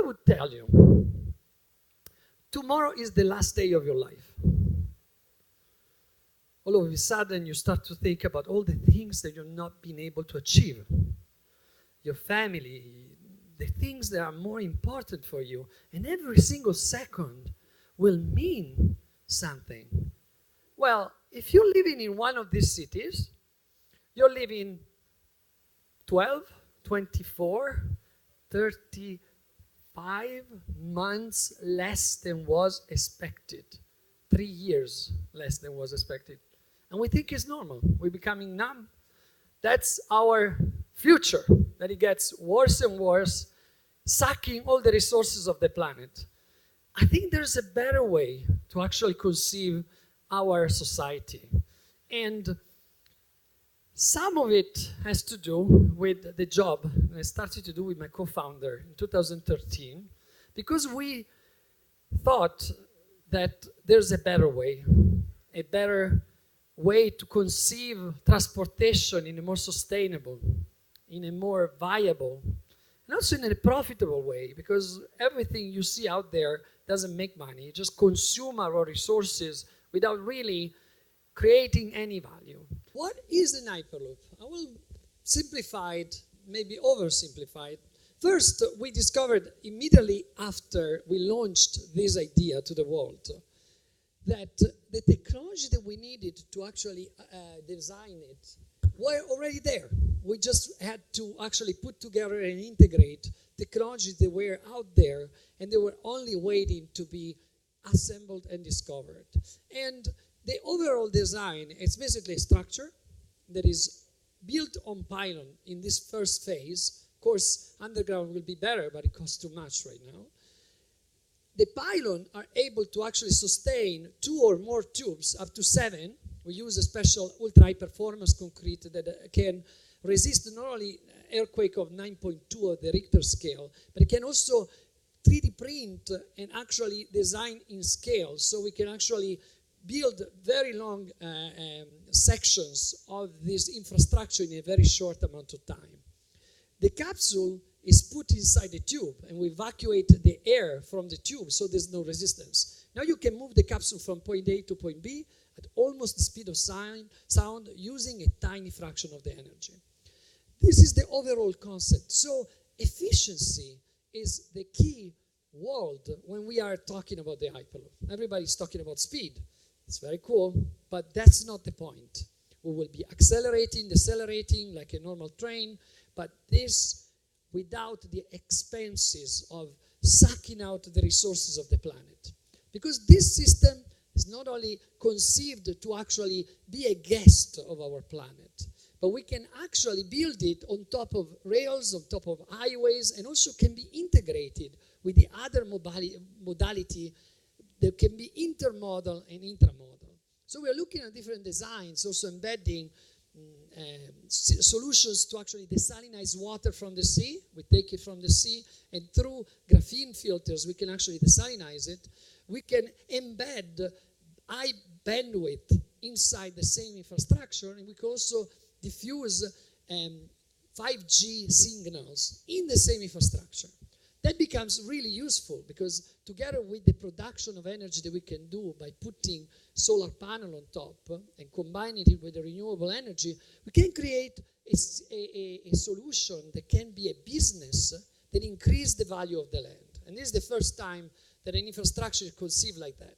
would tell you, tomorrow is the last day of your life, all of a sudden you start to think about all the things that you've not been able to achieve. Your family, the things that are more important for you, and every single second will mean something. Well, if you're living in one of these cities, you're living 12, 24, 35 months less than was expected. 3 years less than was expected. And we think it's normal. We're becoming numb. That's our future, that it gets worse and worse, sucking all the resources of the planet. I think there's a better way to actually conceive our society. And some of it has to do with the job that I started to do with my co-founder in 2013, because we thought that there's a better way to conceive transportation in a more sustainable, in a more viable, and also in a profitable way, because everything you see out there doesn't make money. You just consume our resources without really creating any value. What is an Hyperloop? I will simplify it, maybe oversimplify it. First, we discovered immediately after we launched this idea to the world that the technology that we needed to actually design it were already there. We just had to actually put together and integrate technologies that were out there, and they were only waiting to be assembled and discovered. And the overall design is basically a structure that is built on pylon in this first phase. Of course, underground will be better, but it costs too much right now. The pylon are able to actually sustain 2 or more tubes, up to 7. We use a special ultra-high performance concrete that can resist not only earthquake of 9.2 of the Richter scale, but it can also 3D print and actually design in scale. So we can actually build very long sections of this infrastructure in a very short amount of time. The capsule is put inside the tube, and we evacuate the air from the tube, so there's no resistance. Now you can move the capsule from point A to point B at almost the speed of sound using a tiny fraction of the energy. This is the overall concept. So efficiency is the key word when we are talking about the Hyperloop. Everybody's talking about speed. It's very cool, but that's not the point. We will be accelerating, decelerating like a normal train, but this without the expenses of sucking out the resources of the planet. Because this system is not only conceived to actually be a guest of our planet, but we can actually build it on top of rails, on top of highways, and also can be integrated with the other modality that can be intermodal and intramodal. So we're looking at different designs, also embedding solutions to actually desalinize water from the sea. We take it from the sea, and through graphene filters, we can actually desalinize it. We can embed high bandwidth inside the same infrastructure, and we can also diffuse 5G signals in the same infrastructure. That becomes really useful because together with the production of energy that we can do by putting solar panel on top and combining it with the renewable energy, we can create a solution that can be a business that increases the value of the land. And this is the first time that an infrastructure is conceived like that.